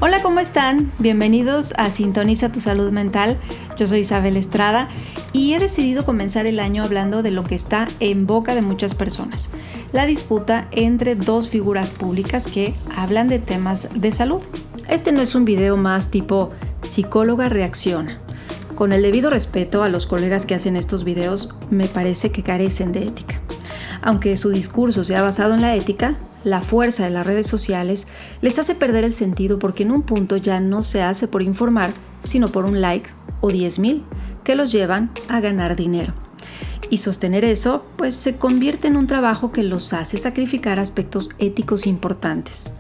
Hola, ¿cómo están? Bienvenidos a Sintoniza tu Salud Mental. Yo soy Isabel Estrada y he decidido comenzar el año hablando de lo que está en boca de muchas personas: la disputa entre dos figuras públicas que hablan de temas de salud. Este no es un video más tipo psicóloga reacciona. Con el debido respeto a los colegas que hacen estos videos, me parece que carecen de ética. Aunque su discurso sea basado en la ética, la fuerza de las redes sociales les hace perder el sentido porque en un punto ya no se hace por informar, sino por un like o 10,000 que los llevan a ganar dinero. Y sostener eso, pues se convierte en un trabajo que los hace sacrificar aspectos éticos importantes,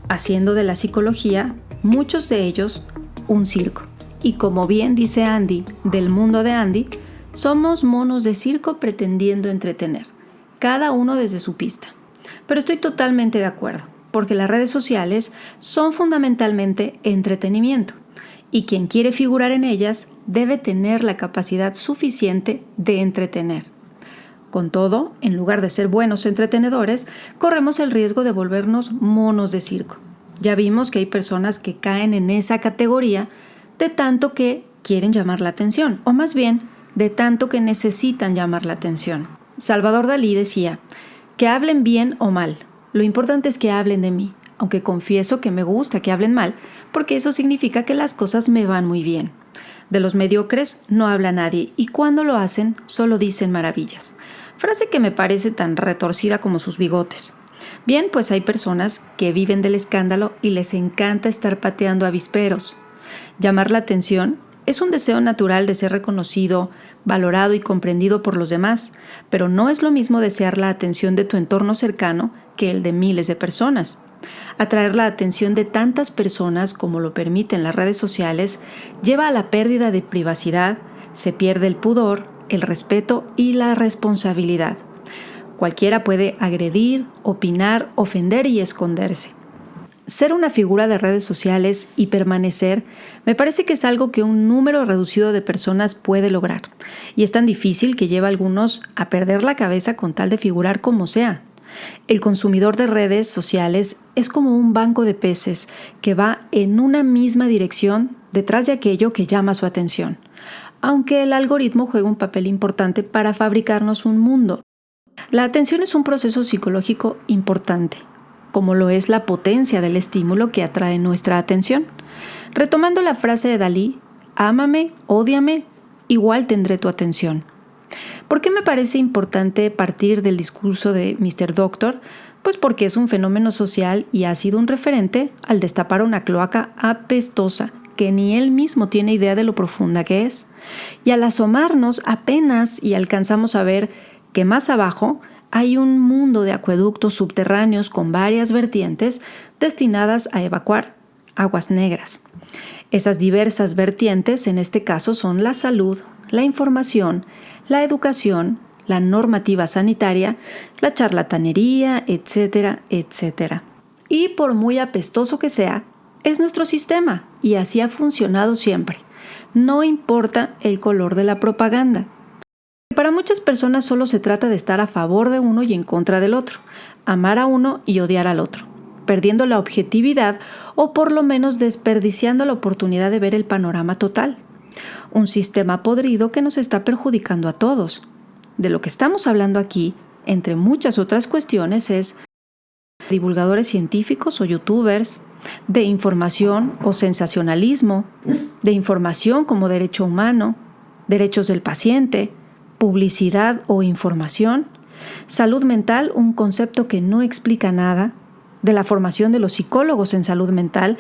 haciendo de la psicología, muchos de ellos, un circo. Y como bien dice Andy, del mundo de Andy, somos monos de circo pretendiendo entretener, cada uno desde su pista. Pero estoy totalmente de acuerdo, porque las redes sociales son fundamentalmente entretenimiento, y quien quiere figurar en ellas debe tener la capacidad suficiente de entretener. Con todo, en lugar de ser buenos entretenedores, corremos el riesgo de volvernos monos de circo. Ya vimos que hay personas que caen en esa categoría de tanto que quieren llamar la atención, o más bien, de tanto que necesitan llamar la atención. Salvador Dalí decía: que hablen bien o mal, lo importante es que hablen de mí, aunque confieso que me gusta que hablen mal, porque eso significa que las cosas me van muy bien. De los mediocres no habla nadie, y cuando lo hacen, solo dicen maravillas. Frase que me parece tan retorcida como sus bigotes. Bien, pues hay personas que viven del escándalo y les encanta estar pateando avisperos. Llamar la atención es un deseo natural de ser reconocido, valorado y comprendido por los demás, pero no es lo mismo desear la atención de tu entorno cercano que el de miles de personas. Atraer la atención de tantas personas como lo permiten las redes sociales lleva a la pérdida de privacidad, se pierde el pudor, el respeto y la responsabilidad. Cualquiera puede agredir, opinar, ofender y esconderse. Ser una figura de redes sociales y permanecer me parece que es algo que un número reducido de personas puede lograr, y es tan difícil que lleva a algunos a perder la cabeza con tal de figurar como sea. El consumidor de redes sociales es como un banco de peces que va en una misma dirección detrás de aquello que llama su atención, aunque el algoritmo juega un papel importante para fabricarnos un mundo. La atención es un proceso psicológico importante, como lo es la potencia del estímulo que atrae nuestra atención. Retomando la frase de Dalí: ámame, ódiame, igual tendré tu atención. ¿Por qué me parece importante partir del discurso de Mr. Doctor? Pues porque es un fenómeno social y ha sido un referente al destapar una cloaca apestosa que ni él mismo tiene idea de lo profunda que es. Y al asomarnos apenas y alcanzamos a ver que más abajo hay un mundo de acueductos subterráneos con varias vertientes destinadas a evacuar aguas negras. Esas diversas vertientes en este caso son la salud, la información, la educación, la normativa sanitaria, la charlatanería, etcétera, etcétera. Y por muy apestoso que sea, es nuestro sistema y así ha funcionado siempre. No importa el color de la propaganda. Para muchas personas solo se trata de estar a favor de uno y en contra del otro, amar a uno y odiar al otro, perdiendo la objetividad o por lo menos desperdiciando la oportunidad de ver el panorama total. Un sistema podrido que nos está perjudicando a todos. De lo que estamos hablando aquí, entre muchas otras cuestiones, es de divulgadores científicos o youtubers, de información o sensacionalismo, de información como derecho humano, derechos del paciente, publicidad o información, salud mental, un concepto que no explica nada, de la formación de los psicólogos en salud mental,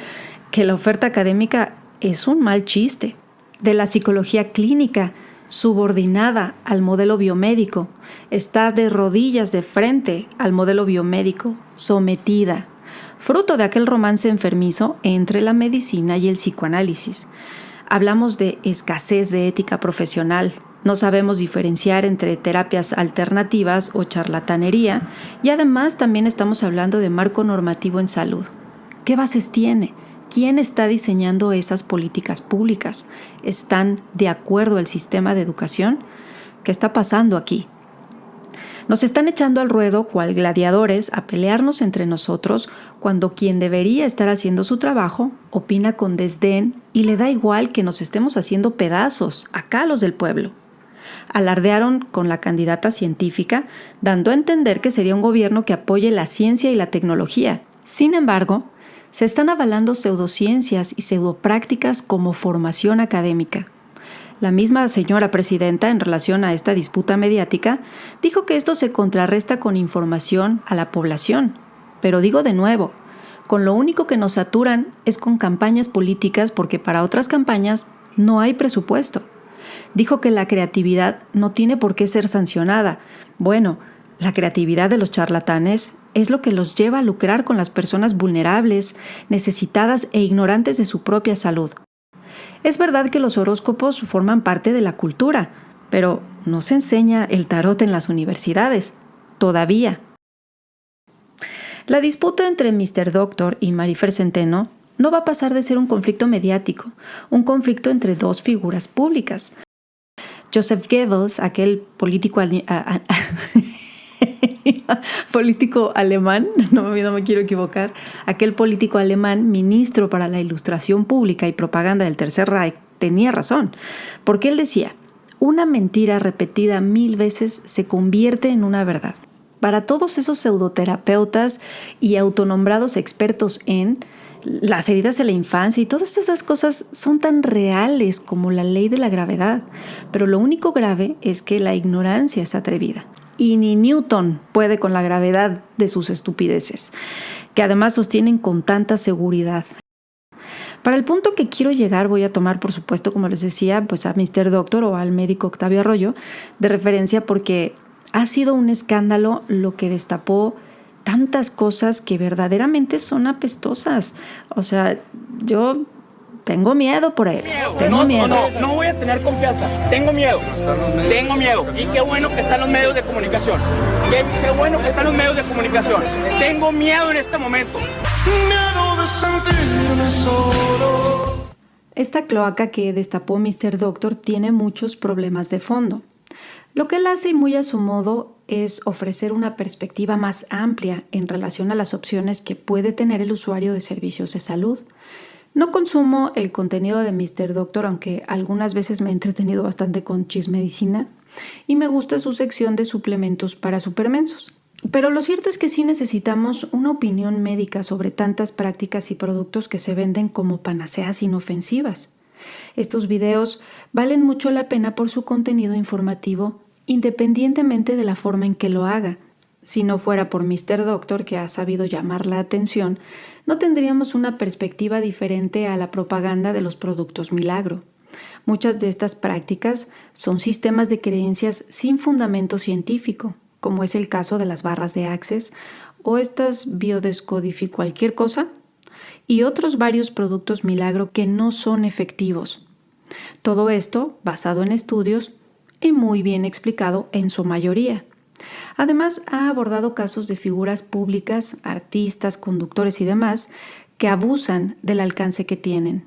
que la oferta académica es un mal chiste, de la psicología clínica, subordinada al modelo biomédico, está de rodillas de frente al modelo biomédico, sometida, fruto de aquel romance enfermizo entre la medicina y el psicoanálisis. Hablamos de escasez de ética profesional. No sabemos diferenciar entre terapias alternativas o charlatanería, y además también estamos hablando de marco normativo en salud. ¿Qué bases tiene? ¿Quién está diseñando esas políticas públicas? ¿Están de acuerdo al sistema de educación? ¿Qué está pasando aquí? Nos están echando al ruedo cual gladiadores a pelearnos entre nosotros cuando quien debería estar haciendo su trabajo opina con desdén y le da igual que nos estemos haciendo pedazos, acá los del pueblo. Alardearon con la candidata científica, dando a entender que sería un gobierno que apoye la ciencia y la tecnología. Sin embargo, se están avalando pseudociencias y pseudoprácticas como formación académica. La misma señora presidenta, en relación a esta disputa mediática, dijo que esto se contrarresta con información a la población. Pero digo de nuevo, con lo único que nos saturan es con campañas políticas porque para otras campañas no hay presupuesto. Dijo que la creatividad no tiene por qué ser sancionada. Bueno, la creatividad de los charlatanes es lo que los lleva a lucrar con las personas vulnerables, necesitadas e ignorantes de su propia salud. Es verdad que los horóscopos forman parte de la cultura, pero no se enseña el tarot en las universidades, todavía. La disputa entre Mr. Doctor y Marifer Centeno no va a pasar de ser un conflicto mediático, un conflicto entre dos figuras públicas. Joseph Goebbels, aquel político alemán, no me quiero equivocar, aquel político alemán, ministro para la Ilustración Pública y Propaganda del Tercer Reich, tenía razón, porque él decía, una mentira repetida 1000 veces se convierte en una verdad. Para todos esos pseudoterapeutas y autonombrados expertos en las heridas de la infancia y todas esas cosas son tan reales como la ley de la gravedad, pero lo único grave es que la ignorancia es atrevida. Y ni Newton puede con la gravedad de sus estupideces, que además sostienen con tanta seguridad. Para el punto que quiero llegar voy a tomar, por supuesto, como les decía, pues a Mr. Doctor o al médico Octavio Arroyo de referencia porque ha sido un escándalo lo que destapó tantas cosas que verdaderamente son apestosas. O sea, yo tengo miedo por él. Tengo miedo. No voy a tener confianza. Tengo miedo. Y qué bueno que están los medios de comunicación. Qué bueno que están los medios de comunicación. Tengo miedo en este momento. Miedo de sentirme solo. Esta cloaca que destapó Mr. Doctor tiene muchos problemas de fondo. Lo que él hace muy a su modo es ofrecer una perspectiva más amplia en relación a las opciones que puede tener el usuario de servicios de salud. No consumo el contenido de Mr. Doctor, aunque algunas veces me he entretenido bastante con Chismedicina, y me gusta su sección de suplementos para supermensos. Pero lo cierto es que sí necesitamos una opinión médica sobre tantas prácticas y productos que se venden como panaceas inofensivas. Estos videos valen mucho la pena por su contenido informativo, independientemente de la forma en que lo haga. Si no fuera por Mr. Doctor, que ha sabido llamar la atención, no tendríamos una perspectiva diferente a la propaganda de los productos milagro. Muchas de estas prácticas son sistemas de creencias sin fundamento científico, como es el caso de las barras de Access o estas biodescodifi cualquier cosa, y otros varios productos milagro que no son efectivos. Todo esto basado en estudios y muy bien explicado en su mayoría. Además, ha abordado casos de figuras públicas, artistas, conductores y demás que abusan del alcance que tienen.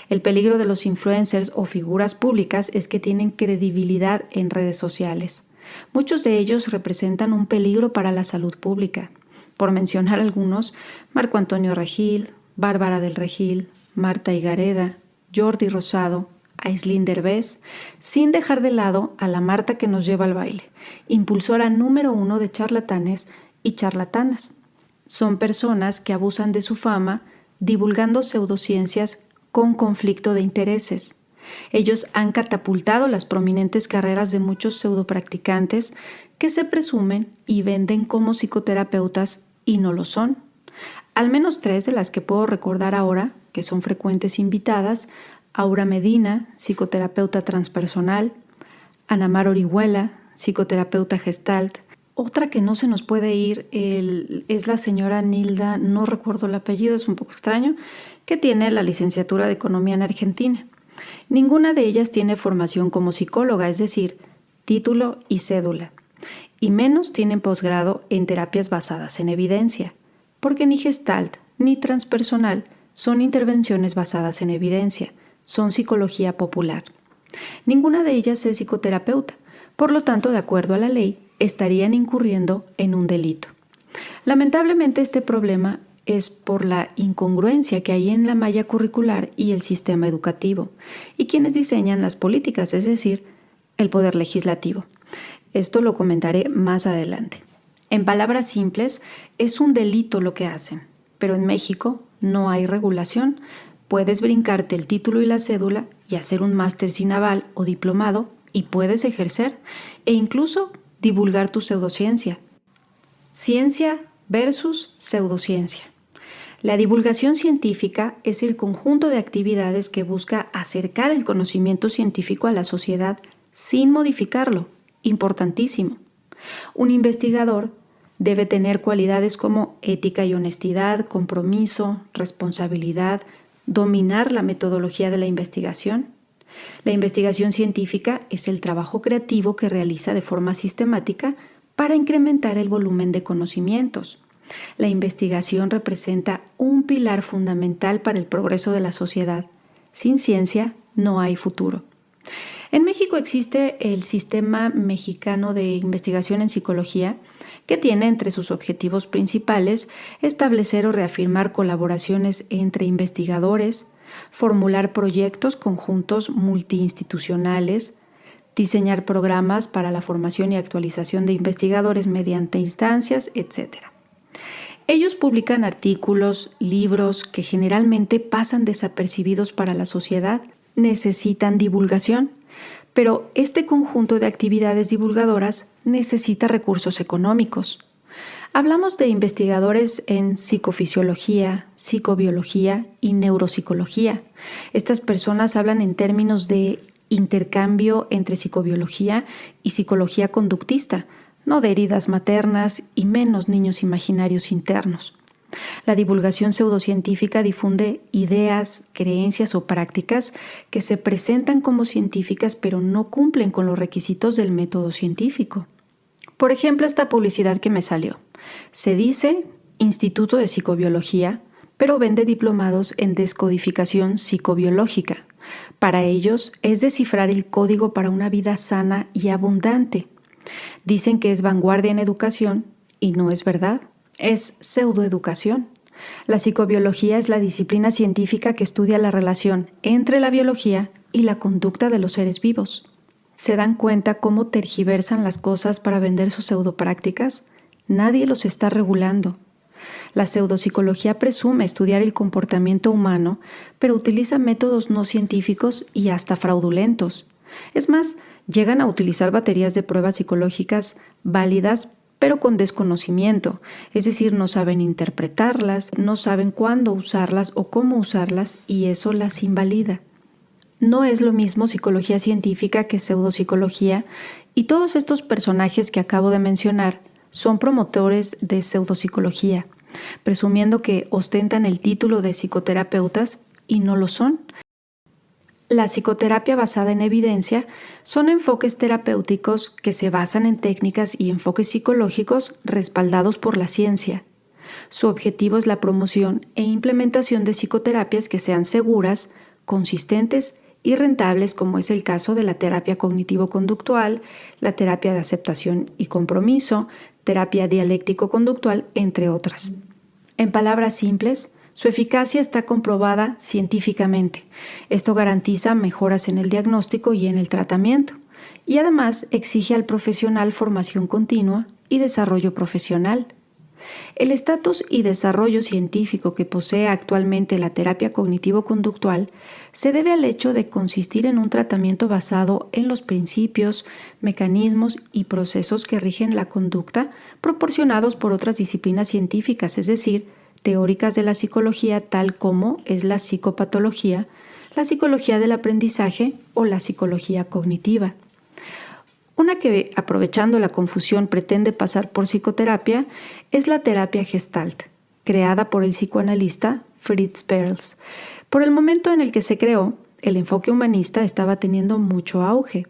El peligro de los influencers o figuras públicas es que tienen credibilidad en redes sociales. Muchos de ellos representan un peligro para la salud pública. Por mencionar algunos, Marco Antonio Regil, Bárbara del Regil, Marta Higareda, Jordi Rosado, Aislinn Derbez, sin dejar de lado a la Marta que nos lleva al baile, impulsora número 1 de charlatanes y charlatanas. Son personas que abusan de su fama divulgando pseudociencias con conflicto de intereses. Ellos han catapultado las prominentes carreras de muchos pseudopracticantes que se presumen y venden como psicoterapeutas y no lo son. Al menos 3 de las que puedo recordar ahora, que son frecuentes invitadas: Aura Medina, psicoterapeuta transpersonal; Ana Mar Orihuela, psicoterapeuta gestalt. Otra que no se nos puede ir es la señora Nilda, no recuerdo el apellido, es un poco extraño, que tiene la licenciatura de Economía en Argentina. Ninguna de ellas tiene formación como psicóloga, es decir, título y cédula, y menos tienen posgrado en terapias basadas en evidencia, porque ni gestalt ni transpersonal son intervenciones basadas en evidencia, son psicología popular. Ninguna de ellas es psicoterapeuta, por lo tanto, de acuerdo a la ley, estarían incurriendo en un delito. Lamentablemente este problema es por la incongruencia que hay en la malla curricular y el sistema educativo, y quienes diseñan las políticas, es decir, el poder legislativo. Esto lo comentaré más adelante. En palabras simples, es un delito lo que hacen, pero en México no hay regulación. Puedes brincarte el título y la cédula y hacer un máster sin aval o diplomado y puedes ejercer e incluso divulgar tu pseudociencia. Ciencia versus pseudociencia. La divulgación científica es el conjunto de actividades que busca acercar el conocimiento científico a la sociedad sin modificarlo. Importantísimo. Un investigador debe tener cualidades como ética y honestidad, compromiso, responsabilidad, dominar la metodología de la investigación. La investigación científica es el trabajo creativo que realiza de forma sistemática para incrementar el volumen de conocimientos. La investigación representa un pilar fundamental para el progreso de la sociedad. Sin ciencia no hay futuro. En México existe el Sistema Mexicano de Investigación en Psicología, que tiene entre sus objetivos principales establecer o reafirmar colaboraciones entre investigadores, formular proyectos conjuntos multiinstitucionales, diseñar programas para la formación y actualización de investigadores mediante instancias, etc. Ellos publican artículos, libros que generalmente pasan desapercibidos para la sociedad, necesitan divulgación, pero este conjunto de actividades divulgadoras necesita recursos económicos. Hablamos de investigadores en psicofisiología, psicobiología y neuropsicología. Estas personas hablan en términos de intercambio entre psicobiología y psicología conductista, no de heridas maternas y menos niños imaginarios internos. La divulgación pseudocientífica difunde ideas, creencias o prácticas que se presentan como científicas pero no cumplen con los requisitos del método científico. Por ejemplo, esta publicidad que me salió. Se dice Instituto de Psicobiología, pero vende diplomados en descodificación psicobiológica. Para ellos es descifrar el código para una vida sana y abundante. Dicen que es vanguardia en educación y no es verdad. Es pseudoeducación. La psicobiología es la disciplina científica que estudia la relación entre la biología y la conducta de los seres vivos. ¿Se dan cuenta cómo tergiversan las cosas para vender sus pseudoprácticas? Nadie los está regulando. La pseudopsicología presume estudiar el comportamiento humano, pero utiliza métodos no científicos y hasta fraudulentos. Es más, llegan a utilizar baterías de pruebas psicológicas válidas, pero con desconocimiento, es decir, no saben interpretarlas, no saben cuándo usarlas o cómo usarlas, y eso las invalida. No es lo mismo psicología científica que pseudopsicología, y todos estos personajes que acabo de mencionar son promotores de pseudopsicología, presumiendo que ostentan el título de psicoterapeutas y no lo son. La psicoterapia basada en evidencia son enfoques terapéuticos que se basan en técnicas y enfoques psicológicos respaldados por la ciencia. Su objetivo es la promoción e implementación de psicoterapias que sean seguras, consistentes y rentables, como es el caso de la terapia cognitivo-conductual, la terapia de aceptación y compromiso, terapia dialéctico-conductual, entre otras. En palabras simples, su eficacia está comprobada científicamente. Esto garantiza mejoras en el diagnóstico y en el tratamiento, y además exige al profesional formación continua y desarrollo profesional. El estatus y desarrollo científico que posee actualmente la terapia cognitivo-conductual se debe al hecho de consistir en un tratamiento basado en los principios, mecanismos y procesos que rigen la conducta proporcionados por otras disciplinas científicas, es decir, teóricas de la psicología tal como es la psicopatología, la psicología del aprendizaje o la psicología cognitiva. Una que, aprovechando la confusión, pretende pasar por psicoterapia es la terapia Gestalt, creada por el psicoanalista Fritz Perls. Por el momento en el que se creó, el enfoque humanista estaba teniendo mucho auge.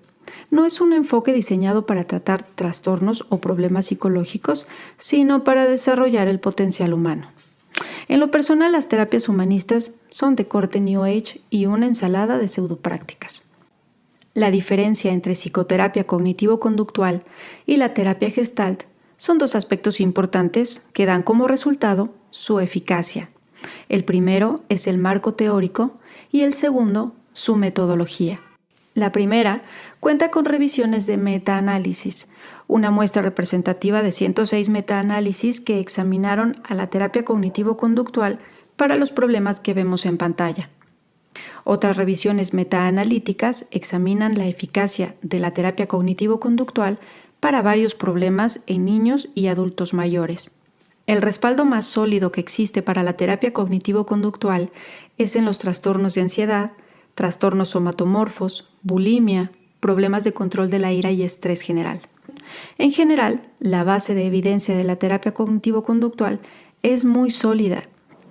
No es un enfoque diseñado para tratar trastornos o problemas psicológicos, sino para desarrollar el potencial humano. En lo personal, las terapias humanistas son de corte New Age y una ensalada de pseudoprácticas. La diferencia entre psicoterapia cognitivo-conductual y la terapia Gestalt son dos aspectos importantes que dan como resultado su eficacia. El primero es el marco teórico y el segundo, su metodología. La primera cuenta con revisiones de metaanálisis, una muestra representativa de 106 metaanálisis que examinaron a la terapia cognitivo-conductual para los problemas que vemos en pantalla. Otras revisiones metaanalíticas examinan la eficacia de la terapia cognitivo-conductual para varios problemas en niños y adultos mayores. El respaldo más sólido que existe para la terapia cognitivo-conductual es en los trastornos de ansiedad, trastornos somatomorfos, bulimia, problemas de control de la ira y estrés general. En general, la base de evidencia de la terapia cognitivo-conductual es muy sólida.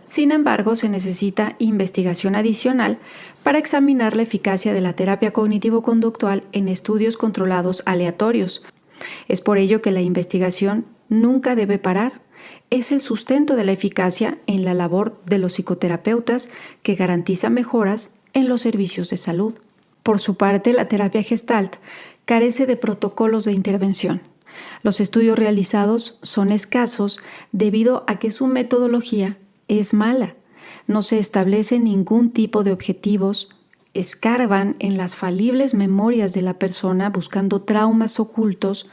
Sin embargo, se necesita investigación adicional para examinar la eficacia de la terapia cognitivo-conductual en estudios controlados aleatorios. Es por ello que la investigación nunca debe parar. Es el sustento de la eficacia en la labor de los psicoterapeutas que garantiza mejoras en los servicios de salud. Por su parte, la terapia Gestalt carece de protocolos de intervención. Los estudios realizados son escasos debido a que su metodología es mala. No se establece ningún tipo de objetivos, escarban en las falibles memorias de la persona buscando traumas ocultos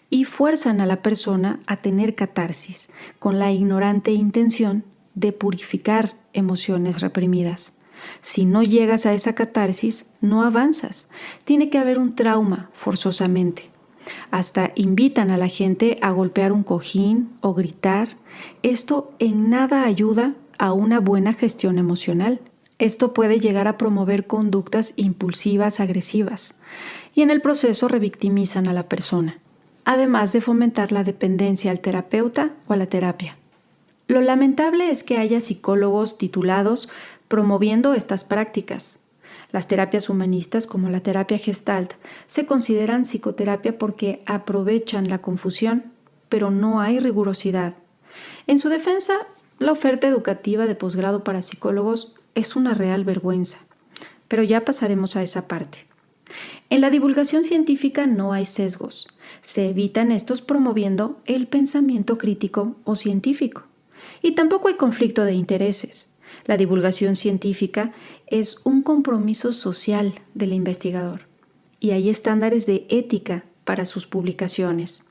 y fuerzan a la persona a tener catarsis con la ignorante intención de purificar emociones reprimidas. Si no llegas a esa catarsis, no avanzas. Tiene que haber un trauma forzosamente. Hasta invitan a la gente a golpear un cojín o gritar. Esto en nada ayuda a una buena gestión emocional. Esto puede llegar a promover conductas impulsivas, agresivas, y en el proceso revictimizan a la persona, además de fomentar la dependencia al terapeuta o a la terapia. Lo lamentable es que haya psicólogos titulados promoviendo estas prácticas. Las terapias humanistas, como la terapia Gestalt, se consideran psicoterapia porque aprovechan la confusión, pero no hay rigurosidad. En su defensa, la oferta educativa de posgrado para psicólogos es una real vergüenza, pero ya pasaremos a esa parte. En la divulgación científica no hay sesgos. Se evitan estos promoviendo el pensamiento crítico o científico. Y tampoco hay conflicto de intereses. La divulgación científica es un compromiso social del investigador y hay estándares de ética para sus publicaciones.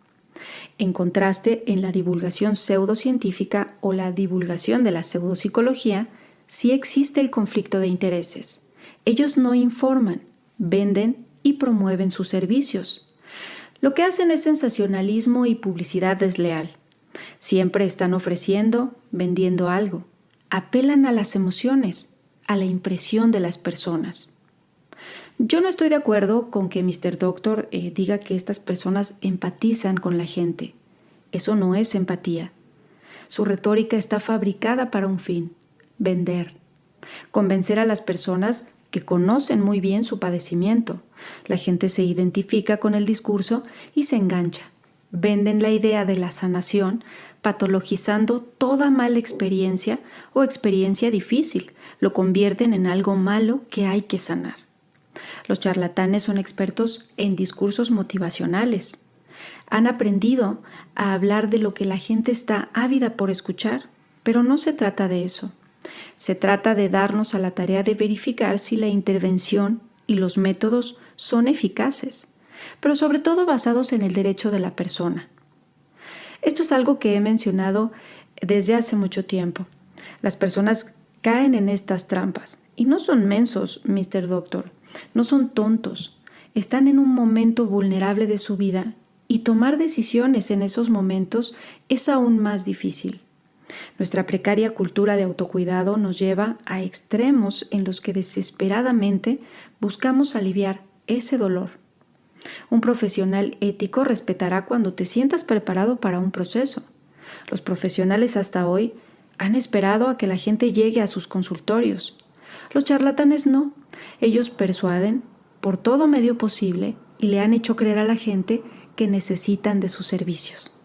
En contraste, en la divulgación pseudocientífica o la divulgación de la pseudopsicología, sí existe el conflicto de intereses. Ellos no informan, venden y promueven sus servicios. Lo que hacen es sensacionalismo y publicidad desleal. Siempre están ofreciendo, vendiendo algo. Apelan a las emociones, a la impresión de las personas. Yo no estoy de acuerdo con que Mr. Doctor diga que estas personas empatizan con la gente. Eso no es empatía. Su retórica está fabricada para un fin: vender. Convencer a las personas que conocen muy bien su padecimiento. La gente se identifica con el discurso y se engancha. Venden la idea de la sanación, patologizando toda mala experiencia o experiencia difícil. Lo convierten en algo malo que hay que sanar. Los charlatanes son expertos en discursos motivacionales. Han aprendido a hablar de lo que la gente está ávida por escuchar, pero no se trata de eso. Se trata de darnos a la tarea de verificar si la intervención y los métodos son eficaces, pero sobre todo basados en el derecho de la persona. Esto es algo que he mencionado desde hace mucho tiempo. Las personas caen en estas trampas y no son mensos, Mr. Doctor, no son tontos. Están en un momento vulnerable de su vida y tomar decisiones en esos momentos es aún más difícil. Nuestra precaria cultura de autocuidado nos lleva a extremos en los que desesperadamente buscamos aliviar ese dolor. Un profesional ético respetará cuando te sientas preparado para un proceso. Los profesionales hasta hoy han esperado a que la gente llegue a sus consultorios. Los charlatanes no. Ellos persuaden por todo medio posible y le han hecho creer a la gente que necesitan de sus servicios.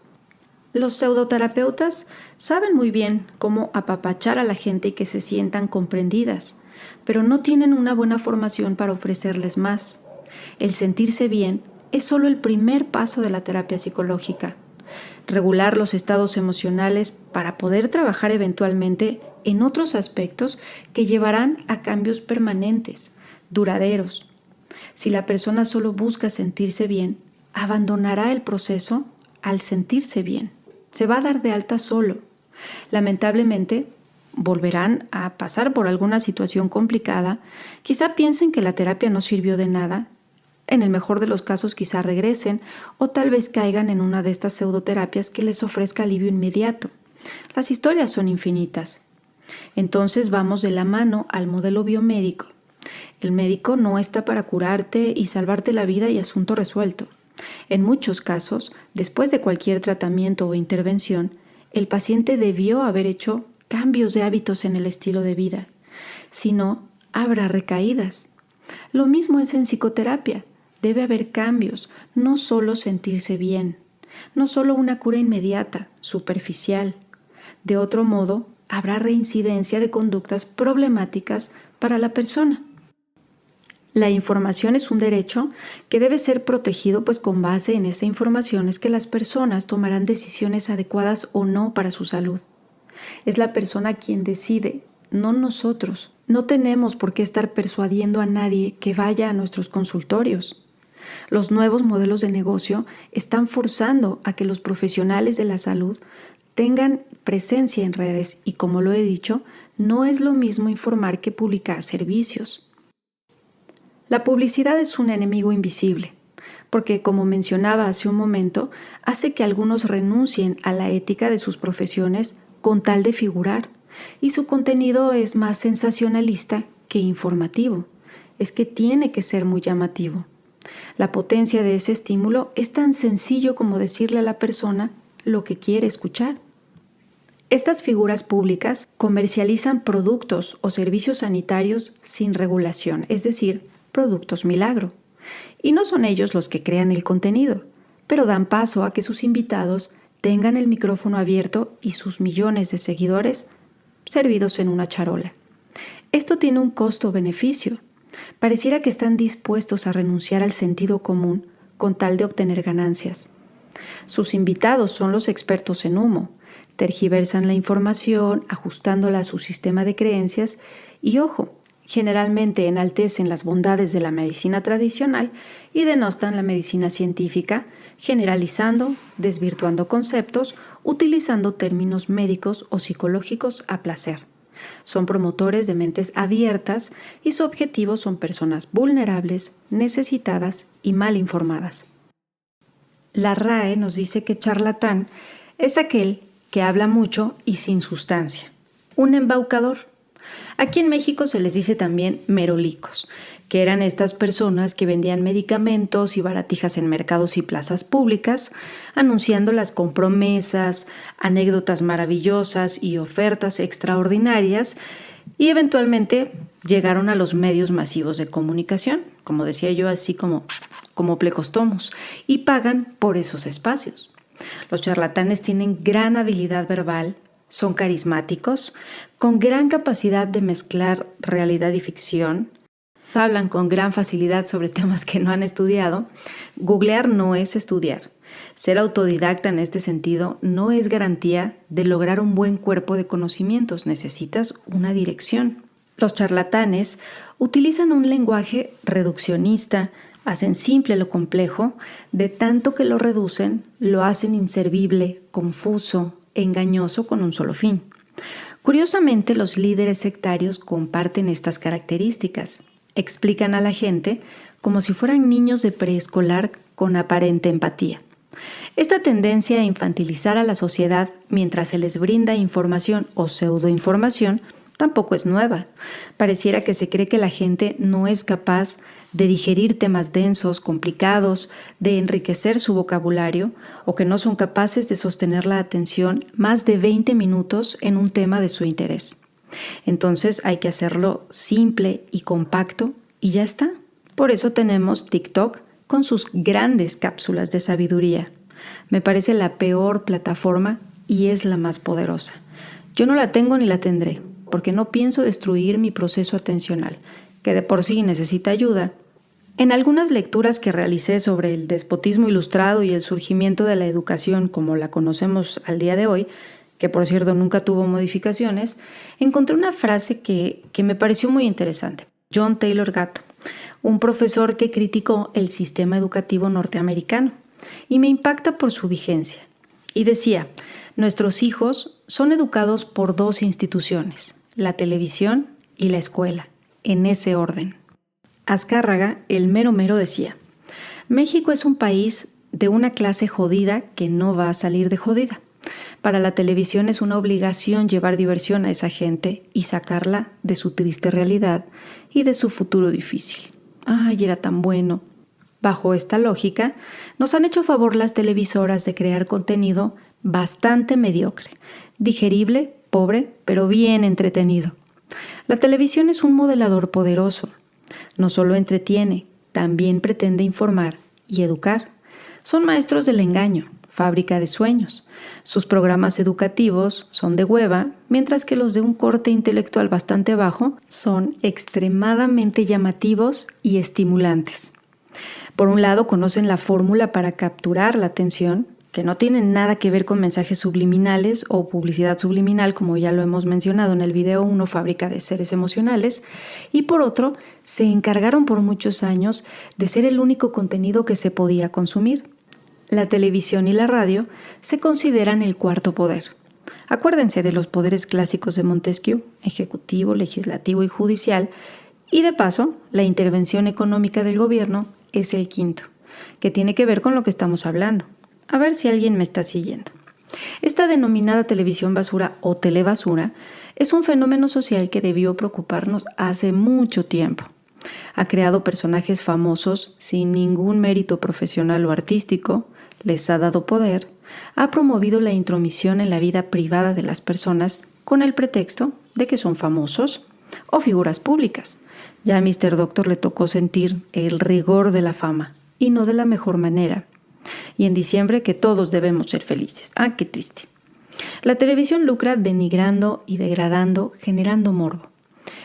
Los pseudoterapeutas saben muy bien cómo apapachar a la gente y que se sientan comprendidas, pero no tienen una buena formación para ofrecerles más. El sentirse bien es solo el primer paso de la terapia psicológica. Regular los estados emocionales para poder trabajar eventualmente en otros aspectos que llevarán a cambios permanentes, duraderos. Si la persona solo busca sentirse bien, abandonará el proceso al sentirse bien. Se va a dar de alta solo. Lamentablemente, volverán a pasar por alguna situación complicada. Quizá piensen que la terapia no sirvió de nada. En el mejor de los casos quizá regresen o tal vez caigan en una de estas pseudoterapias que les ofrezca alivio inmediato. Las historias son infinitas. Entonces vamos de la mano al modelo biomédico. El médico no está para curarte y salvarte la vida y asunto resuelto. En muchos casos, después de cualquier tratamiento o intervención, el paciente debió haber hecho cambios de hábitos en el estilo de vida. Si no, habrá recaídas. Lo mismo es en psicoterapia. Debe haber cambios, no solo sentirse bien, no solo una cura inmediata, superficial. De otro modo, habrá reincidencia de conductas problemáticas para la persona. La información es un derecho que debe ser protegido, pues con base en esta información es que las personas tomarán decisiones adecuadas o no para su salud. Es la persona quien decide, no nosotros. No tenemos por qué estar persuadiendo a nadie que vaya a nuestros consultorios. Los nuevos modelos de negocio están forzando a que los profesionales de la salud tengan presencia en redes y, como lo he dicho, no es lo mismo informar que publicar servicios. La publicidad es un enemigo invisible, porque, como mencionaba hace un momento, hace que algunos renuncien a la ética de sus profesiones con tal de figurar, y su contenido es más sensacionalista que informativo. Es que tiene que ser muy llamativo. La potencia de ese estímulo es tan sencillo como decirle a la persona lo que quiere escuchar. Estas figuras públicas comercializan productos o servicios sanitarios sin regulación, es decir, productos milagro. Y no son ellos los que crean el contenido, pero dan paso a que sus invitados tengan el micrófono abierto y sus millones de seguidores servidos en una charola. Esto tiene un costo-beneficio. Pareciera que están dispuestos a renunciar al sentido común con tal de obtener ganancias. Sus invitados son los expertos en humo, tergiversan la información, ajustándola a su sistema de creencias y, ojo, generalmente enaltecen las bondades de la medicina tradicional y denostan la medicina científica, generalizando, desvirtuando conceptos, utilizando términos médicos o psicológicos a placer. Son promotores de mentes abiertas y su objetivo son personas vulnerables, necesitadas y mal informadas. La RAE nos dice que charlatán es aquel que habla mucho y sin sustancia, un embaucador. Aquí en México se les dice también merolicos, que eran estas personas que vendían medicamentos y baratijas en mercados y plazas públicas, anunciándolas con promesas, anécdotas maravillosas y ofertas extraordinarias, y eventualmente llegaron a los medios masivos de comunicación, como decía yo, así como plecostomos, y pagan por esos espacios. Los charlatanes tienen gran habilidad verbal, son carismáticos, con gran capacidad de mezclar realidad y ficción, hablan con gran facilidad sobre temas que no han estudiado. Googlear no es estudiar. Ser autodidacta en este sentido no es garantía de lograr un buen cuerpo de conocimientos. Necesitas una dirección. Los charlatanes utilizan un lenguaje reduccionista, hacen simple lo complejo, de tanto que lo reducen, lo hacen inservible, confuso, engañoso con un solo fin. Curiosamente, los líderes sectarios comparten estas características. Explican a la gente como si fueran niños de preescolar con aparente empatía. Esta tendencia a infantilizar a la sociedad mientras se les brinda información o pseudoinformación tampoco es nueva. Pareciera que se cree que la gente no es capaz de digerir temas densos, complicados, de enriquecer su vocabulario o que no son capaces de sostener la atención más de 20 minutos en un tema de su interés. Entonces hay que hacerlo simple y compacto y ya está. Por eso tenemos TikTok con sus grandes cápsulas de sabiduría. Me parece la peor plataforma y es la más poderosa. Yo no la tengo ni la tendré, porque no pienso destruir mi proceso atencional, que de por sí necesita ayuda, En algunas lecturas que realicé sobre el despotismo ilustrado y el surgimiento de la educación como la conocemos al día de hoy, que por cierto nunca tuvo modificaciones, encontré una frase que me pareció muy interesante. John Taylor Gatto, un profesor que criticó el sistema educativo norteamericano, y me impacta por su vigencia. Y decía, nuestros hijos son educados por dos instituciones, la televisión y la escuela, en ese orden. Azcárraga, el mero mero, decía, México es un país de una clase jodida que no va a salir de jodida. Para la televisión es una obligación llevar diversión a esa gente y sacarla de su triste realidad y de su futuro difícil. ¡Ay, era tan bueno! Bajo esta lógica, nos han hecho favor las televisoras de crear contenido bastante mediocre, digerible, pobre, pero bien entretenido. La televisión es un modelador poderoso. No solo entretiene, también pretende informar y educar. Son maestros del engaño, fábrica de sueños. Sus programas educativos son de hueva, mientras que los de un corte intelectual bastante bajo son extremadamente llamativos y estimulantes. Por un lado, conocen la fórmula para capturar la atención, que no tienen nada que ver con mensajes subliminales o publicidad subliminal, como ya lo hemos mencionado en el video 1, Fábrica de Seres Emocionales, y por otro, se encargaron por muchos años de ser el único contenido que se podía consumir. La televisión y la radio se consideran el cuarto poder. Acuérdense de los poderes clásicos de Montesquieu, ejecutivo, legislativo y judicial, y de paso, la intervención económica del gobierno es el quinto, que tiene que ver con lo que estamos hablando. A ver si alguien me está siguiendo. Esta denominada televisión basura o telebasura es un fenómeno social que debió preocuparnos hace mucho tiempo. Ha creado personajes famosos sin ningún mérito profesional o artístico, les ha dado poder, ha promovido la intromisión en la vida privada de las personas con el pretexto de que son famosos o figuras públicas. Ya a Mr. Doctor le tocó sentir el rigor de la fama y no de la mejor manera. Y en diciembre que todos debemos ser felices. ¡Ah, qué triste! La televisión lucra denigrando y degradando, generando morbo,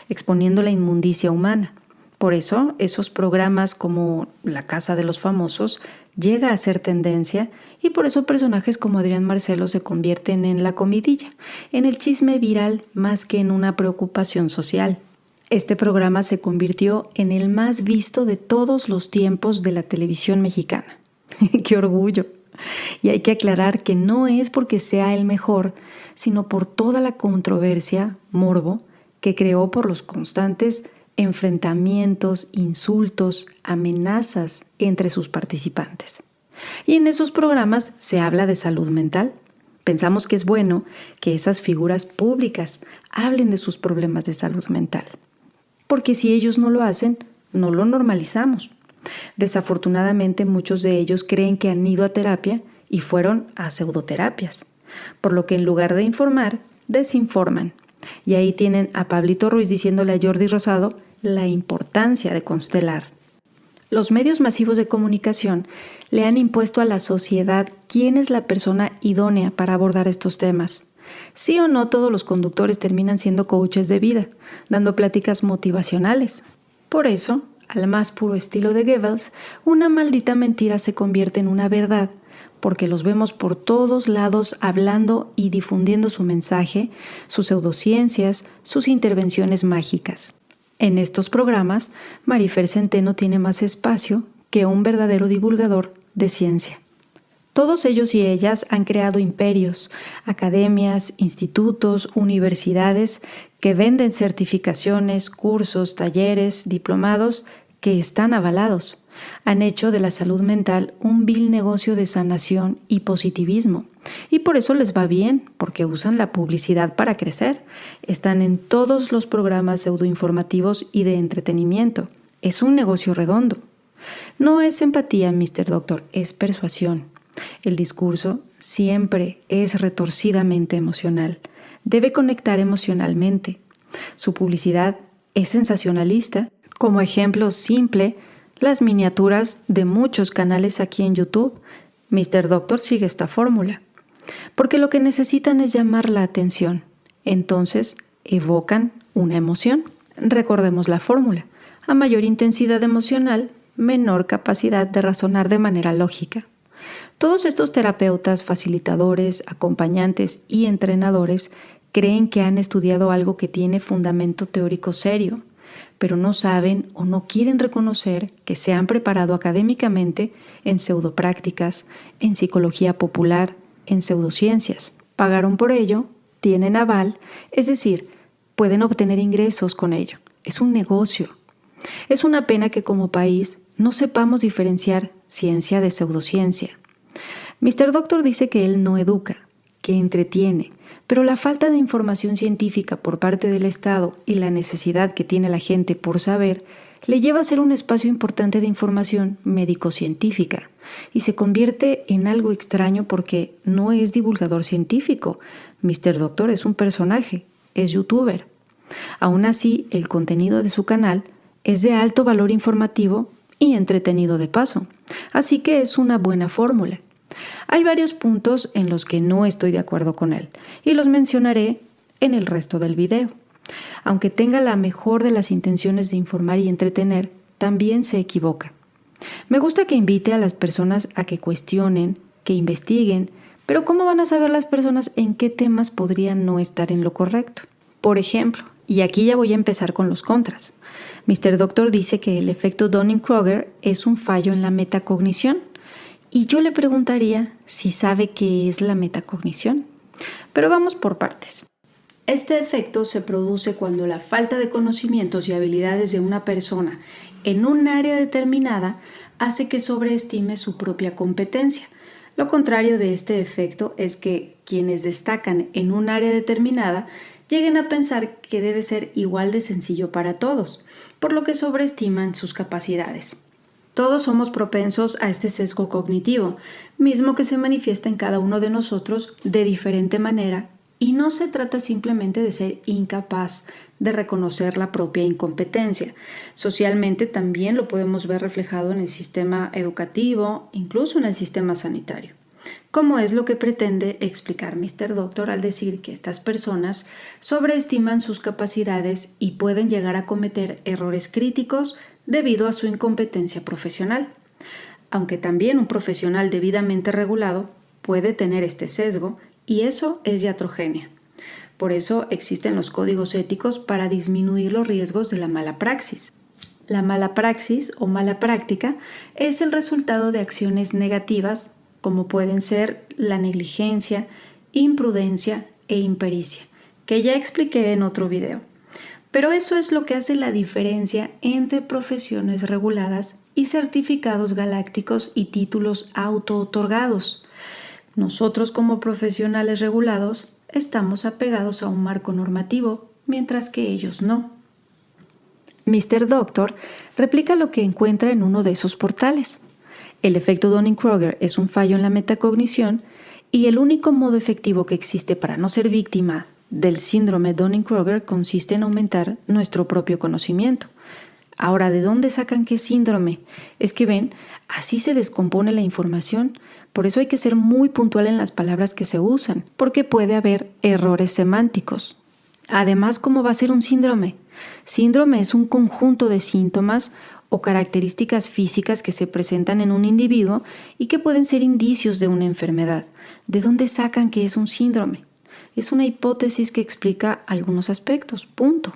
exponiendo la inmundicia humana. Por eso, esos programas como La Casa de los Famosos llega a ser tendencia y por eso personajes como Adrián Marcelo se convierten en la comidilla, en el chisme viral más que en una preocupación social. Este programa se convirtió en el más visto de todos los tiempos de la televisión mexicana. ¡Qué orgullo! Y hay que aclarar que no es porque sea el mejor, sino por toda la controversia, morbo, que creó por los constantes enfrentamientos, insultos, amenazas entre sus participantes. Y en esos programas se habla de salud mental. Pensamos que es bueno que esas figuras públicas hablen de sus problemas de salud mental, porque si ellos no lo hacen, no lo normalizamos. Desafortunadamente, muchos de ellos creen que han ido a terapia y fueron a pseudoterapias, por lo que en lugar de informar, desinforman. Y ahí tienen a Pablito Ruiz diciéndole a Jordi Rosado la importancia de constelar. Los medios masivos de comunicación le han impuesto a la sociedad quién es la persona idónea para abordar estos temas. Sí o no, todos los conductores terminan siendo coaches de vida, dando pláticas motivacionales. Por eso, al más puro estilo de Goebbels, una maldita mentira se convierte en una verdad, porque los vemos por todos lados hablando y difundiendo su mensaje, sus pseudociencias, sus intervenciones mágicas. En estos programas, Marifer Centeno tiene más espacio que un verdadero divulgador de ciencia. Todos ellos y ellas han creado imperios, academias, institutos, universidades que venden certificaciones, cursos, talleres, diplomados que están avalados. Han hecho de la salud mental un vil negocio de sanación y positivismo. Y por eso les va bien, porque usan la publicidad para crecer. Están en todos los programas pseudoinformativos y de entretenimiento. Es un negocio redondo. No es empatía, Mr. Doctor, es persuasión. El discurso siempre es retorcidamente emocional. Debe conectar emocionalmente. Su publicidad es sensacionalista. Como ejemplo simple, las miniaturas de muchos canales aquí en YouTube. Mr. Doctor sigue esta fórmula. Porque lo que necesitan es llamar la atención. Entonces, evocan una emoción. Recordemos la fórmula. A mayor intensidad emocional, menor capacidad de razonar de manera lógica. Todos estos terapeutas, facilitadores, acompañantes y entrenadores creen que han estudiado algo que tiene fundamento teórico serio, pero no saben o no quieren reconocer que se han preparado académicamente en pseudoprácticas, en psicología popular, en pseudociencias. Pagaron por ello, tienen aval, es decir, pueden obtener ingresos con ello. Es un negocio. Es una pena que como país no sepamos diferenciar ciencia de pseudociencia. Mr. Doctor dice que él no educa, que entretiene, pero la falta de información científica por parte del Estado y la necesidad que tiene la gente por saber le lleva a ser un espacio importante de información médico-científica y se convierte en algo extraño porque no es divulgador científico. Mr. Doctor es un personaje, es youtuber. Aún así, el contenido de su canal es de alto valor informativo y entretenido de paso, así que es una buena fórmula. Hay varios puntos en los que no estoy de acuerdo con él y los mencionaré en el resto del video. Aunque tenga la mejor de las intenciones de informar y entretener, también se equivoca. Me gusta que invite a las personas a que cuestionen, que investiguen, pero ¿cómo van a saber las personas en qué temas podrían no estar en lo correcto? Por ejemplo, y aquí ya voy a empezar con los contras. Mr. Doctor dice que el efecto Dunning-Kruger es un fallo en la metacognición. Y yo le preguntaría si sabe qué es la metacognición. Pero vamos por partes. Este efecto se produce cuando la falta de conocimientos y habilidades de una persona en un área determinada hace que sobreestime su propia competencia. Lo contrario de este efecto es que quienes destacan en un área determinada lleguen a pensar que debe ser igual de sencillo para todos, por lo que sobreestiman sus capacidades. Todos somos propensos a este sesgo cognitivo, mismo que se manifiesta en cada uno de nosotros de diferente manera, y no se trata simplemente de ser incapaz de reconocer la propia incompetencia. Socialmente también lo podemos ver reflejado en el sistema educativo, incluso en el sistema sanitario. Como es lo que pretende explicar Mr. Doctor al decir que estas personas sobreestiman sus capacidades y pueden llegar a cometer errores críticos debido a su incompetencia profesional. Aunque también un profesional debidamente regulado puede tener este sesgo y eso es iatrogenia. Por eso existen los códigos éticos para disminuir los riesgos de la mala praxis. La mala praxis o mala práctica es el resultado de acciones negativas como pueden ser la negligencia, imprudencia e impericia, que ya expliqué en otro video. Pero eso es lo que hace la diferencia entre profesiones reguladas y certificados galácticos y títulos auto-otorgados. Nosotros como profesionales regulados estamos apegados a un marco normativo, mientras que ellos no. Mr. Doctor replica lo que encuentra en uno de esos portales. El efecto Dunning-Kruger es un fallo en la metacognición y el único modo efectivo que existe para no ser víctima del síndrome Dunning-Kruger consiste en aumentar nuestro propio conocimiento. Ahora, ¿de dónde sacan qué síndrome? Es que ven, así se descompone la información. Por eso hay que ser muy puntual en las palabras que se usan, porque puede haber errores semánticos. Además, ¿cómo va a ser un síndrome? Síndrome es un conjunto de síntomas o características físicas que se presentan en un individuo y que pueden ser indicios de una enfermedad. ¿De dónde sacan que es un síndrome? Es una hipótesis que explica algunos aspectos, punto.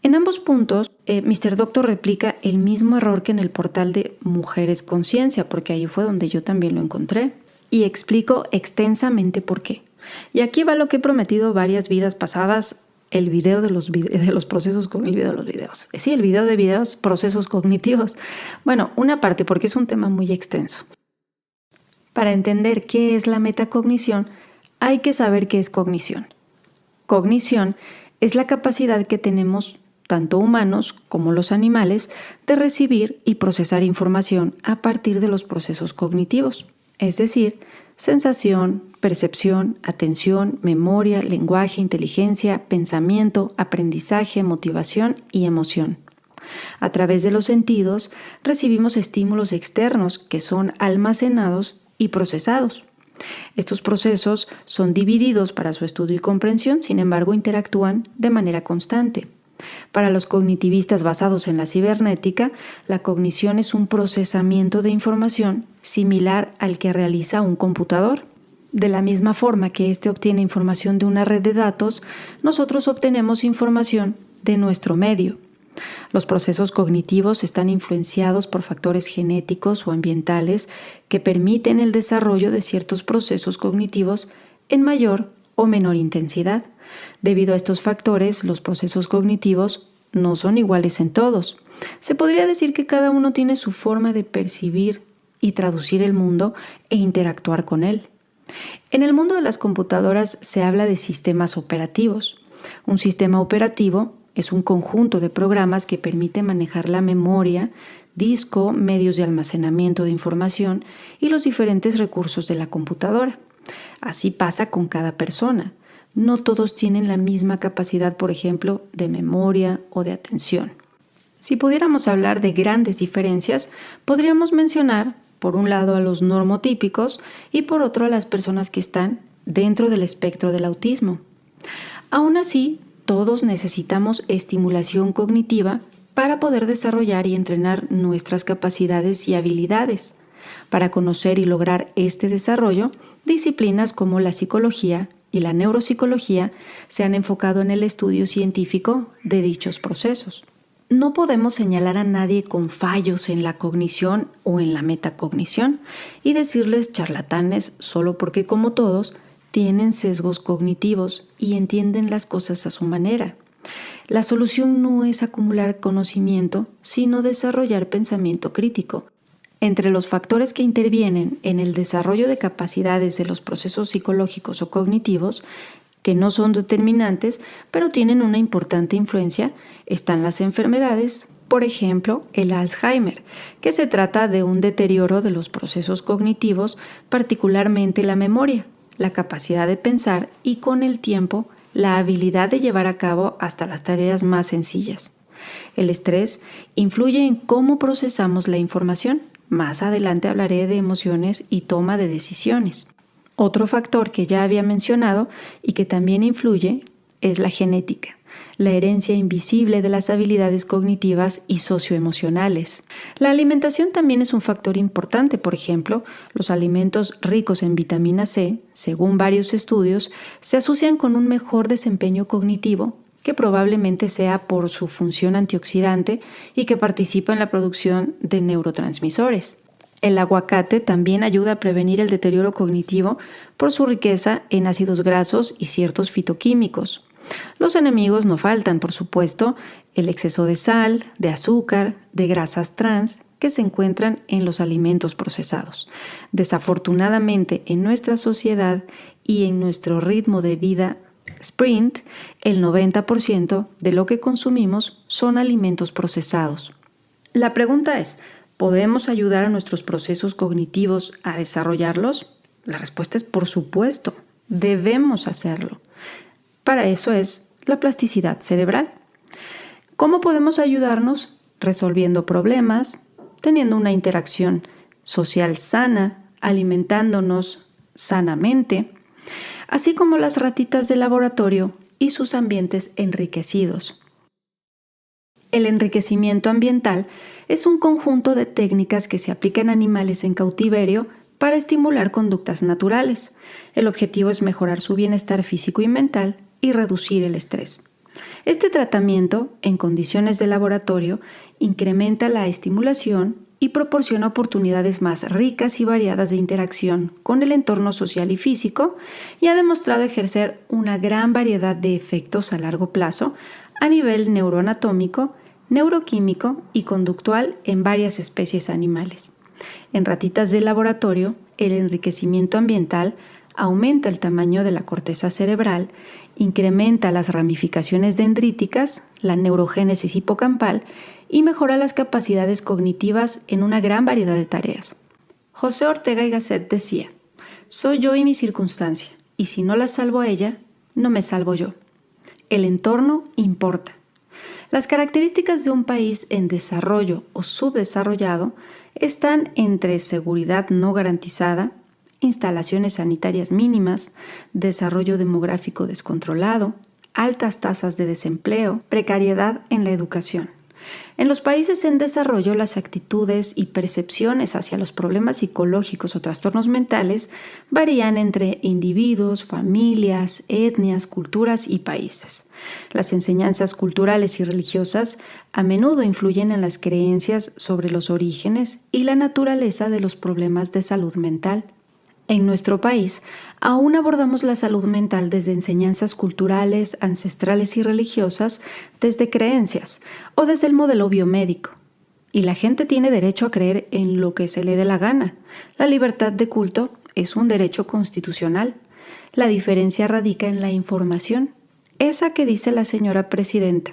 En ambos puntos, Mr. Doctor replica el mismo error que en el portal de Mujeres Conciencia, porque ahí fue donde yo también lo encontré, y explico extensamente por qué. Y aquí va lo que he prometido varias vidas pasadas, el video de los procesos, el video de los videos. Sí, el video de videos, procesos cognitivos. Bueno, una parte porque es un tema muy extenso. Para entender qué es la metacognición, hay que saber qué es cognición. Cognición es la capacidad que tenemos, tanto humanos como los animales, de recibir y procesar información a partir de los procesos cognitivos, es decir, sensación, percepción, atención, memoria, lenguaje, inteligencia, pensamiento, aprendizaje, motivación y emoción. A través de los sentidos recibimos estímulos externos que son almacenados y procesados. Estos procesos son divididos para su estudio y comprensión, sin embargo interactúan de manera constante. Para los cognitivistas basados en la cibernética, la cognición es un procesamiento de información similar al que realiza un computador. De la misma forma que éste obtiene información de una red de datos, nosotros obtenemos información de nuestro medio. Los procesos cognitivos están influenciados por factores genéticos o ambientales que permiten el desarrollo de ciertos procesos cognitivos en mayor o menor intensidad. Debido a estos factores, los procesos cognitivos no son iguales en todos. Se podría decir que cada uno tiene su forma de percibir y traducir el mundo e interactuar con él. En el mundo de las computadoras se habla de sistemas operativos. Un sistema operativo es un conjunto de programas que permite manejar la memoria, disco, medios de almacenamiento de información y los diferentes recursos de la computadora. Así pasa con cada persona. No todos tienen la misma capacidad, por ejemplo, de memoria o de atención. Si pudiéramos hablar de grandes diferencias, podríamos mencionar, por un lado, a los normotípicos y por otro a las personas que están dentro del espectro del autismo. Aún así, todos necesitamos estimulación cognitiva para poder desarrollar y entrenar nuestras capacidades y habilidades. Para conocer y lograr este desarrollo, disciplinas como la psicología y la neuropsicología se han enfocado en el estudio científico de dichos procesos. No podemos señalar a nadie con fallos en la cognición o en la metacognición y decirles charlatanes solo porque, como todos, tienen sesgos cognitivos y entienden las cosas a su manera. La solución no es acumular conocimiento, sino desarrollar pensamiento crítico. Entre los factores que intervienen en el desarrollo de capacidades de los procesos psicológicos o cognitivos, que no son determinantes, pero tienen una importante influencia, están las enfermedades, por ejemplo, el Alzheimer, que se trata de un deterioro de los procesos cognitivos, particularmente la memoria, la capacidad de pensar y, con el tiempo, la habilidad de llevar a cabo hasta las tareas más sencillas. El estrés influye en cómo procesamos la información. Más adelante hablaré de emociones y toma de decisiones. Otro factor que ya había mencionado y que también influye es la genética, la herencia invisible de las habilidades cognitivas y socioemocionales. La alimentación también es un factor importante. Por ejemplo, los alimentos ricos en vitamina C, según varios estudios, se asocian con un mejor desempeño cognitivo, que probablemente sea por su función antioxidante y que participa en la producción de neurotransmisores. El aguacate también ayuda a prevenir el deterioro cognitivo por su riqueza en ácidos grasos y ciertos fitoquímicos. Los enemigos no faltan, por supuesto, el exceso de sal, de azúcar, de grasas trans que se encuentran en los alimentos procesados. Desafortunadamente, en nuestra sociedad y en nuestro ritmo de vida sprint, el 90% de lo que consumimos son alimentos procesados. La pregunta es, ¿podemos ayudar a nuestros procesos cognitivos a desarrollarlos? La respuesta es por supuesto, debemos hacerlo. Para eso es la plasticidad cerebral. ¿Cómo podemos ayudarnos? Resolviendo problemas, teniendo una interacción social sana, alimentándonos sanamente, así como las ratitas de laboratorio y sus ambientes enriquecidos. El enriquecimiento ambiental es un conjunto de técnicas que se aplican a animales en cautiverio para estimular conductas naturales. El objetivo es mejorar su bienestar físico y mental y reducir el estrés. Este tratamiento, en condiciones de laboratorio, incrementa la estimulación y proporciona oportunidades más ricas y variadas de interacción con el entorno social y físico, y ha demostrado ejercer una gran variedad de efectos a largo plazo a nivel neuroanatómico, neuroquímico y conductual en varias especies animales. En ratitas de laboratorio, el enriquecimiento ambiental aumenta el tamaño de la corteza cerebral, incrementa las ramificaciones dendríticas, la neurogénesis hipocampal y mejora las capacidades cognitivas en una gran variedad de tareas. José Ortega y Gasset decía, «Soy yo y mi circunstancia, y si no la salvo a ella, no me salvo yo. El entorno importa». Las características de un país en desarrollo o subdesarrollado están entre seguridad no garantizada, instalaciones sanitarias mínimas, desarrollo demográfico descontrolado, altas tasas de desempleo, precariedad en la educación. En los países en desarrollo, las actitudes y percepciones hacia los problemas psicológicos o trastornos mentales varían entre individuos, familias, etnias, culturas y países. Las enseñanzas culturales y religiosas a menudo influyen en las creencias sobre los orígenes y la naturaleza de los problemas de salud mental. En nuestro país, aún abordamos la salud mental desde enseñanzas culturales, ancestrales y religiosas, desde creencias o desde el modelo biomédico. Y la gente tiene derecho a creer en lo que se le dé la gana. La libertad de culto es un derecho constitucional. La diferencia radica en la información, esa que dice la señora presidenta.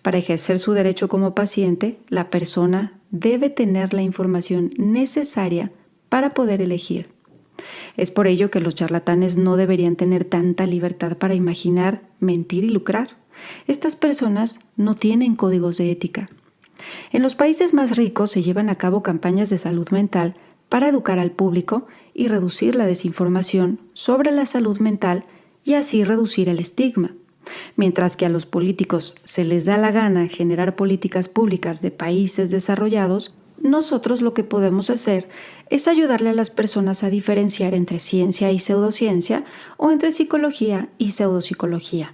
Para ejercer su derecho como paciente, la persona debe tener la información necesaria para poder elegir. Es por ello que los charlatanes no deberían tener tanta libertad para imaginar, mentir y lucrar. Estas personas no tienen códigos de ética. En los países más ricos se llevan a cabo campañas de salud mental para educar al público y reducir la desinformación sobre la salud mental y así reducir el estigma. Mientras que a los políticos se les da la gana generar políticas públicas de países desarrollados, nosotros lo que podemos hacer es ayudarle a las personas a diferenciar entre ciencia y pseudociencia o entre psicología y pseudopsicología.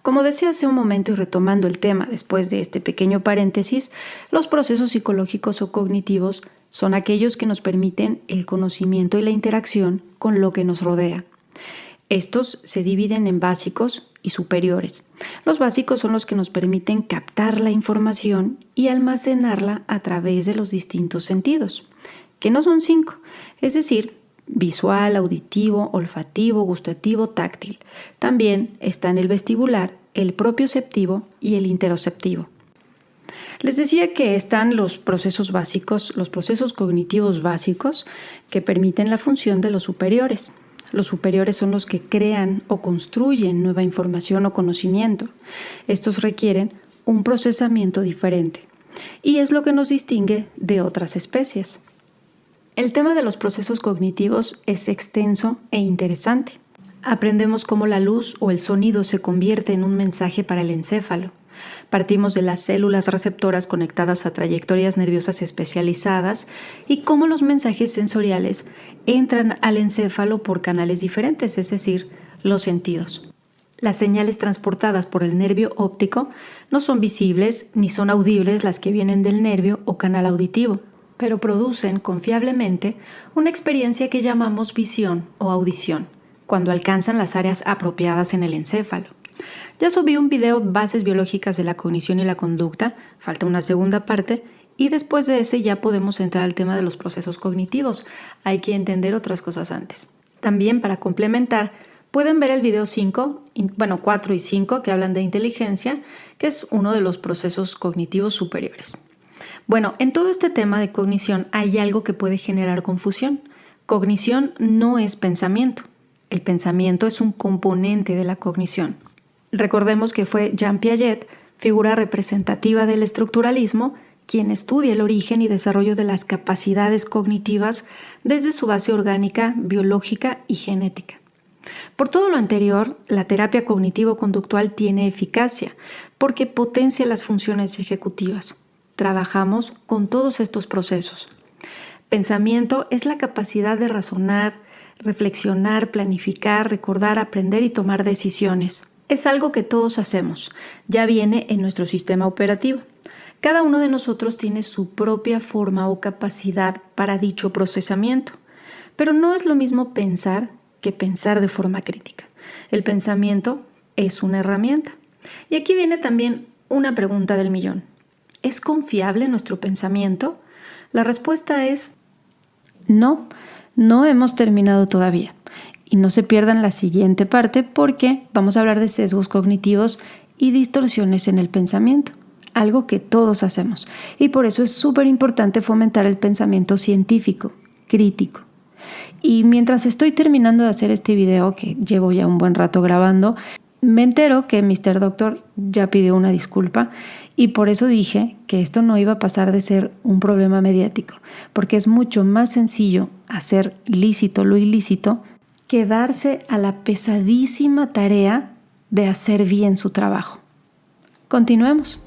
Como decía hace un momento y retomando el tema después de este pequeño paréntesis, los procesos psicológicos o cognitivos son aquellos que nos permiten el conocimiento y la interacción con lo que nos rodea. Estos se dividen en básicos y superiores. Los básicos son los que nos permiten captar la información y almacenarla a través de los distintos sentidos, que no son 5, es decir, visual, auditivo, olfativo, gustativo, táctil. También están el vestibular, el propioceptivo y el interoceptivo. Les decía que están los procesos básicos, los procesos cognitivos básicos que permiten la función de los superiores. Los superiores son los que crean o construyen nueva información o conocimiento. Estos requieren un procesamiento diferente y es lo que nos distingue de otras especies. El tema de los procesos cognitivos es extenso e interesante. Aprendemos cómo la luz o el sonido se convierte en un mensaje para el encéfalo. Partimos de las células receptoras conectadas a trayectorias nerviosas especializadas y cómo los mensajes sensoriales entran al encéfalo por canales diferentes, es decir, los sentidos. Las señales transportadas por el nervio óptico no son visibles ni son audibles las que vienen del nervio o canal auditivo, pero producen confiablemente una experiencia que llamamos visión o audición, cuando alcanzan las áreas apropiadas en el encéfalo. Ya subí un video Bases biológicas de la cognición y la conducta, falta una segunda parte, y después de ese ya podemos entrar al tema de los procesos cognitivos. Hay que entender otras cosas antes. También para complementar, pueden ver el video 4 y 5 que hablan de inteligencia, que es uno de los procesos cognitivos superiores. Bueno, en todo este tema de cognición hay algo que puede generar confusión. Cognición no es pensamiento. El pensamiento es un componente de la cognición. Recordemos que fue Jean Piaget, figura representativa del estructuralismo, quien estudia el origen y desarrollo de las capacidades cognitivas desde su base orgánica, biológica y genética. Por todo lo anterior, la terapia cognitivo-conductual tiene eficacia porque potencia las funciones ejecutivas. Trabajamos con todos estos procesos. Pensamiento es la capacidad de razonar, reflexionar, planificar, recordar, aprender y tomar decisiones. Es algo que todos hacemos, ya viene en nuestro sistema operativo. Cada uno de nosotros tiene su propia forma o capacidad para dicho procesamiento, pero no es lo mismo pensar que pensar de forma crítica. El pensamiento es una herramienta. Y aquí viene también una pregunta del millón. ¿Es confiable nuestro pensamiento? La respuesta es no, no hemos terminado todavía. Y no se pierdan la siguiente parte porque vamos a hablar de sesgos cognitivos y distorsiones en el pensamiento, algo que todos hacemos. Y por eso es súper importante fomentar el pensamiento científico, crítico. Y mientras estoy terminando de hacer este video, que llevo ya un buen rato grabando, me entero que Mr. Doctor ya pidió una disculpa y por eso dije que esto no iba a pasar de ser un problema mediático, porque es mucho más sencillo hacer lícito lo ilícito que darse a la pesadísima tarea de hacer bien su trabajo. Continuemos.